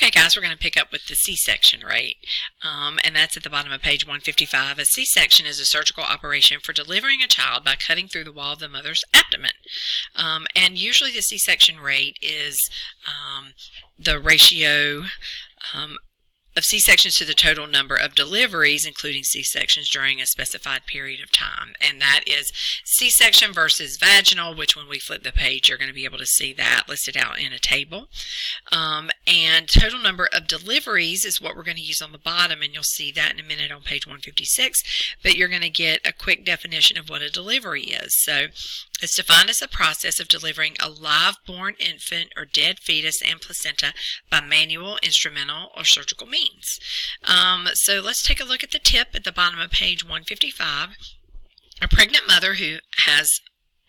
Okay, guys, we're going to pick up with the C-section rate, and that's at the bottom of page 155. A C-section is a surgical operation for delivering a child by cutting through the wall of the mother's abdomen. And usually the C-section rate is the ratio of C-sections to the total number of deliveries, including C-sections during a specified period of time. And that is C-section versus vaginal, which when we flip the page, you're going to be able to see that listed out in a table. And total number of deliveries is what we're going to use on the bottom, and you'll see that in a minute on page 156. But you're going to get a quick definition of what a delivery is. So it's defined as a process of delivering a live-born infant or dead fetus and placenta by manual, instrumental, or surgical means. So let's take a look at the tip at the bottom of page 155. A pregnant mother who has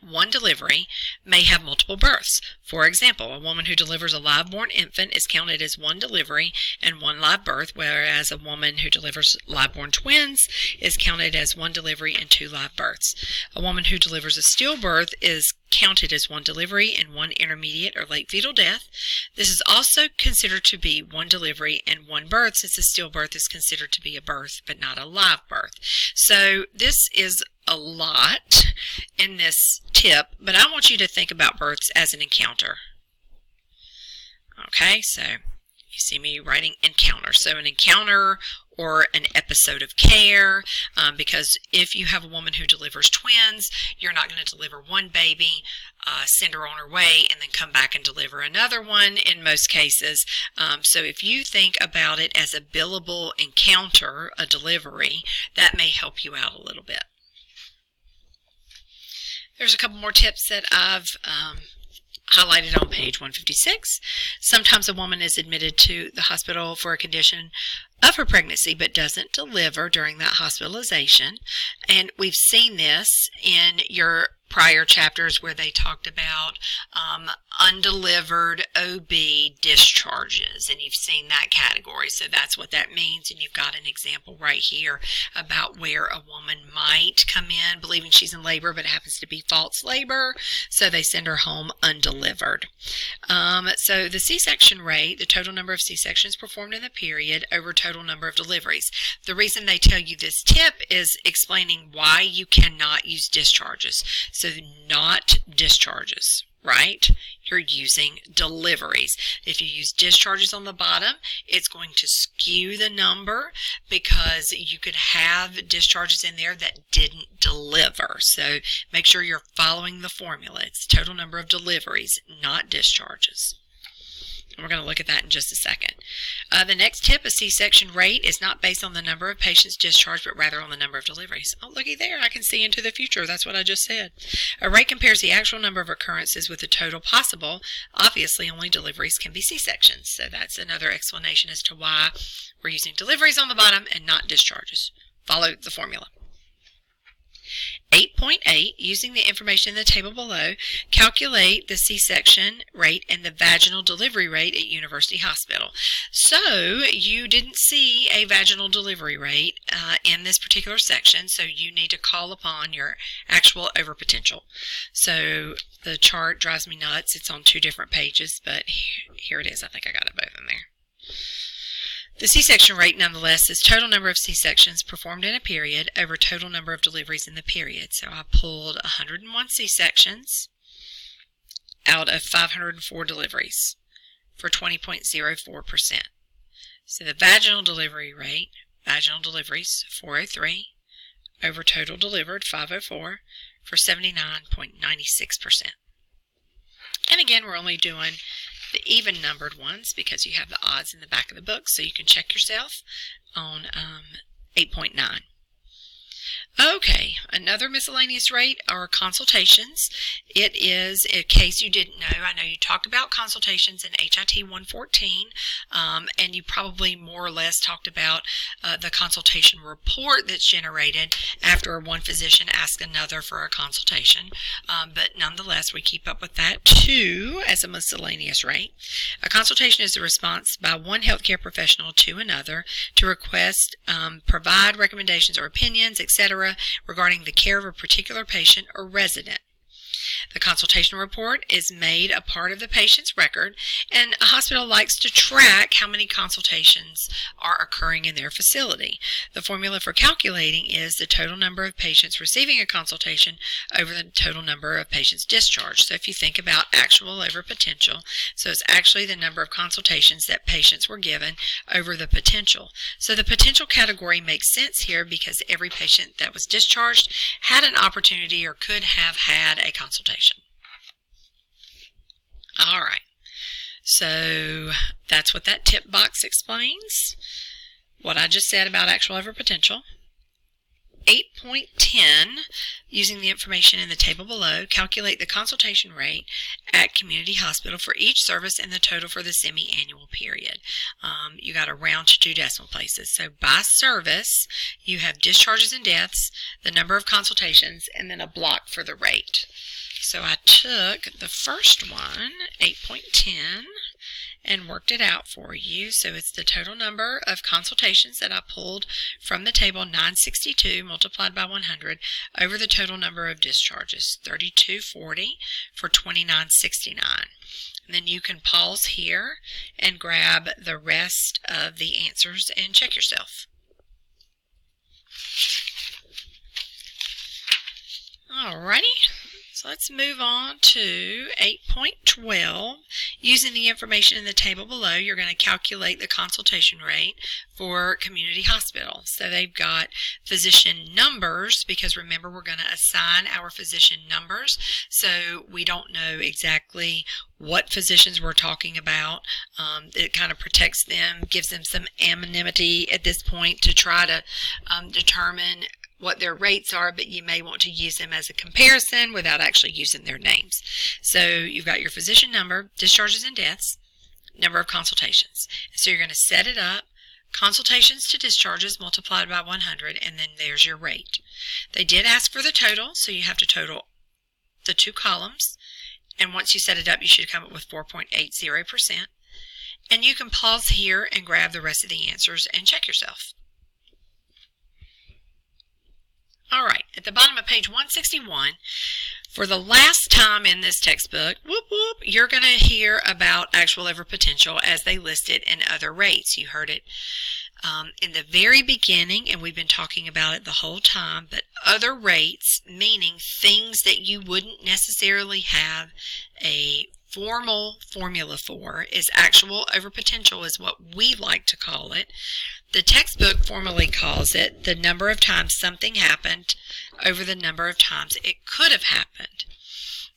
one delivery may have multiple births. For example, a woman who delivers a live-born infant is counted as one delivery and one live birth, whereas a woman who delivers live-born twins is counted as one delivery and two live births. A woman who delivers a stillbirth is counted as one delivery and one intermediate or late fetal death. This is also considered to be one delivery and one birth, since a stillbirth is considered to be a birth but not a live birth. So this is a lot in this tip, but I want you to think about births as an encounter. Okay, so you see me writing encounter. So an encounter or an episode of care, because if you have a woman who delivers twins, you're not going to deliver one baby, send her on her way, and then come back and deliver another one in most cases. So if you think about it as a billable encounter, a delivery, that may help you out a little bit. There's a couple more tips that I've highlighted on page 156. Sometimes a woman is admitted to the hospital for a condition of her pregnancy but doesn't deliver during that hospitalization. And we've seen this in your prior chapters where they talked about undelivered OB discharges, and you've seen that category, so that's what that means. And you've got an example right here about where a woman might come in believing she's in labor, but it happens to be false labor, so they send her home undelivered. So the C-section rate, the total number of C-sections performed in the period over total number of deliveries. The reason they tell you this tip is explaining why you cannot use discharges. So not discharges, right? You're using deliveries. If you use discharges on the bottom, it's going to skew the number because you could have discharges in there that didn't deliver. So make sure you're following the formula. It's total number of deliveries, not discharges. We're going to look at that in just a second. The next tip, a C-section rate is not based on the number of patients discharged, but rather on the number of deliveries. Oh, looky there. I can see into the future. That's what I just said. A rate compares the actual number of occurrences with the total possible. Obviously, only deliveries can be C-sections. So that's another explanation as to why we're using deliveries on the bottom and not discharges. Follow the formula. 8.8, using the information in the table below, calculate the C-section rate and the vaginal delivery rate at University Hospital. So you didn't see a vaginal delivery rate in this particular section, so you need to call upon your actual overpotential. So the chart drives me nuts. It's on two different pages, but here it is. I think I got it both in there. The C-section rate, nonetheless, is total number of C-sections performed in a period over total number of deliveries in the period. So I pulled 101 C-sections out of 504 deliveries for 20.04%. So the vaginal delivery rate, vaginal deliveries, 403, over total delivered, 504, for 79.96%. And again, we're only doing the even numbered ones because you have the odds in the back of the book, so you can check yourself on 8.9. Okay, another miscellaneous rate are consultations. It is, in case you didn't know, I know you talked about consultations in HIT 114, and you probably more or less talked about the consultation report that's generated after one physician asks another for a consultation. But nonetheless, we keep up with that too as a miscellaneous rate. A consultation is a response by one healthcare professional to another to request, provide recommendations or opinions, etc., regarding the care of a particular patient or resident. The consultation report is made a part of the patient's record, and a hospital likes to track how many consultations are occurring in their facility. The formula for calculating is the total number of patients receiving a consultation over the total number of patients discharged. So if you think about actual over potential, so it's actually the number of consultations that patients were given over the potential. So the potential category makes sense here because every patient that was discharged had an opportunity or could have had a consultation. All right, so that's what that tip box explains. What I just said about actual over potential. 8.10, using the information in the table below, calculate the consultation rate at community hospital for each service and the total for the semi-annual period. You got to round to 2 decimal places. So by service, you have discharges and deaths, the number of consultations, and then a block for the rate. So I took the first one, 8.10, and worked it out for you. So it's the total number of consultations that I pulled from the table, 962 multiplied by 100, over the total number of discharges, 3240 for 2969. And then you can pause here and grab the rest of the answers and check yourself. Alrighty. So let's move on to 8.12. Using the information in the table below, you're going to calculate the consultation rate for community hospital. So they've got physician numbers, because remember we're going to assign our physician numbers, so we don't know exactly what physicians we're talking about. It kind of protects them, gives them some anonymity at this point to try to determine what their rates are, but you may want to use them as a comparison without actually using their names. So you've got your physician number, discharges and deaths, number of consultations. So you're going to set it up, consultations to discharges multiplied by 100, and then there's your rate. They did ask for the total, so you have to total the 2 columns, and once you set it up, you should come up with 4.80%. And you can pause here and grab the rest of the answers and check yourself. All right, at the bottom of page 161, for the last time in this textbook, whoop, whoop, you're going to hear about actual over potential as they list it in other rates. You heard it in the very beginning, and we've been talking about it the whole time, but other rates, meaning things that you wouldn't necessarily have a formal formula for, is actual over potential, is what we like to call it. The textbook formally calls it the number of times something happened over the number of times it could have happened.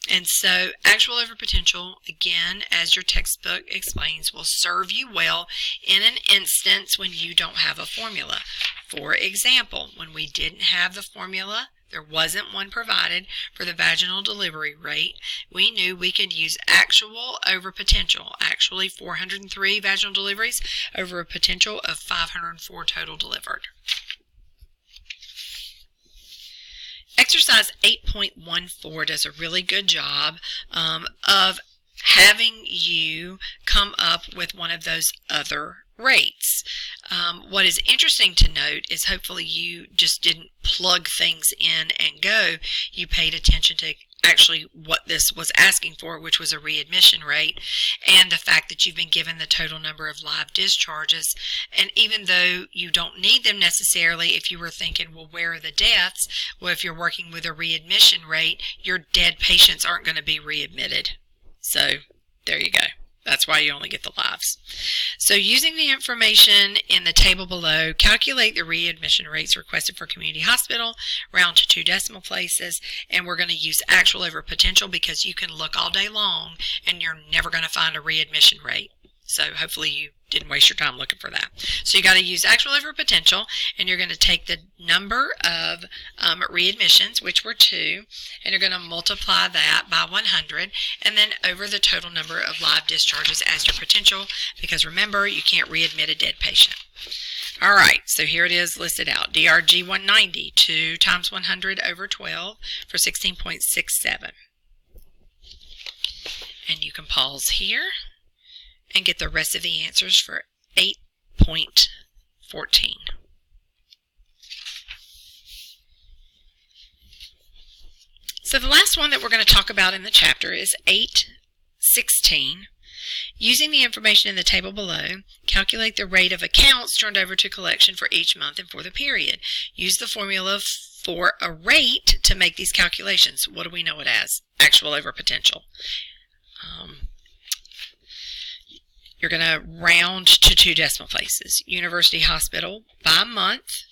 And so actual over potential, again, as your textbook explains, will serve you well in an instance when you don't have a formula. For example, when we didn't have the formula, there wasn't one provided for the vaginal delivery rate, we knew we could use actual over potential, actually 403 vaginal deliveries over a potential of 504 total delivered. Exercise 8.14 does a really good job of having you come up with one of those other rates. What is interesting to note is hopefully you just didn't plug things in and go. You paid attention to actually what this was asking for, which was a readmission rate, and the fact that you've been given the total number of live discharges. And even though you don't need them necessarily, if you were thinking, well, where are the deaths? Well, if you're working with a readmission rate, your dead patients aren't going to be readmitted. So there you go. That's why you only get the lives. So using the information in the table below, calculate the readmission rates requested for community hospital, round to 2 decimal places, and we're going to use actual over potential because you can look all day long and you're never going to find a readmission rate. So hopefully you didn't waste your time looking for that. So you got to use actual over potential, and you're going to take the number of readmissions, which were 2, and you're going to multiply that by 100, and then over the total number of live discharges as your potential, because remember, you can't readmit a dead patient. All right, so here it is listed out. DRG 190, 2 times 100 over 12 for 16.67. And you can pause here and get the rest of the answers for 8.14. So the last one that we're going to talk about in the chapter is 8:16. Using the information in the table below, calculate the rate of accounts turned over to collection for each month and for the period. Use the formula for a rate to make these calculations. What do we know it as? Actual over potential. You're going to round to 2 decimal places. University Hospital by month,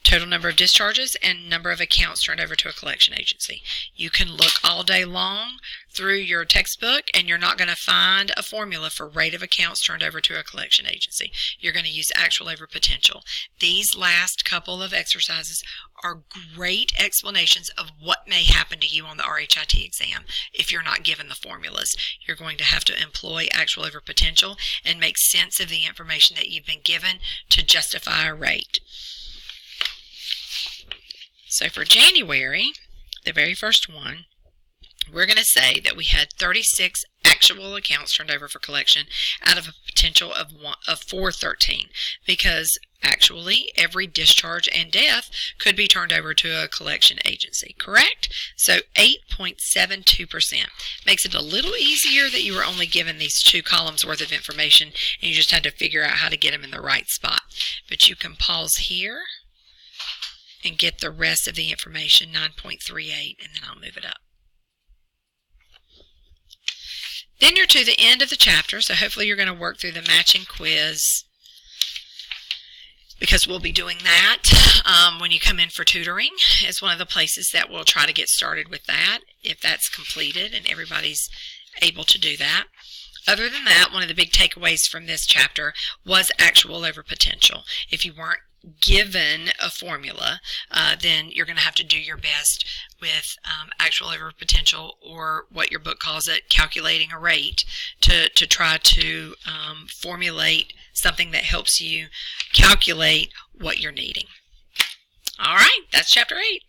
total number of discharges, and number of accounts turned over to a collection agency. You can look all day long through your textbook and you're not going to find a formula for rate of accounts turned over to a collection agency. You're going to use actual over potential. These last couple of exercises are great explanations of what may happen to you on the RHIT exam if you're not given the formulas. You're going to have to employ actual over potential and make sense of the information that you've been given to justify a rate. So for January, the very first one, we're going to say that we had 36 actual accounts turned over for collection out of a potential of 413, because actually every discharge and death could be turned over to a collection agency, correct? So 8.72%. Makes it a little easier that you were only given these 2 columns worth of information and you just had to figure out how to get them in the right spot. But you can pause here and get the rest of the information, 9.38, and then I'll move it up. Then you're to the end of the chapter, so hopefully you're going to work through the matching quiz, because we'll be doing that when you come in for tutoring. It's one of the places that we'll try to get started with that, if that's completed and everybody's able to do that. Other than that, one of the big takeaways from this chapter was actual over potential. If you weren't given a formula, then you're going to have to do your best with actual over potential, or what your book calls it, calculating a rate, to try to formulate something that helps you calculate what you're needing. All right, that's chapter 8.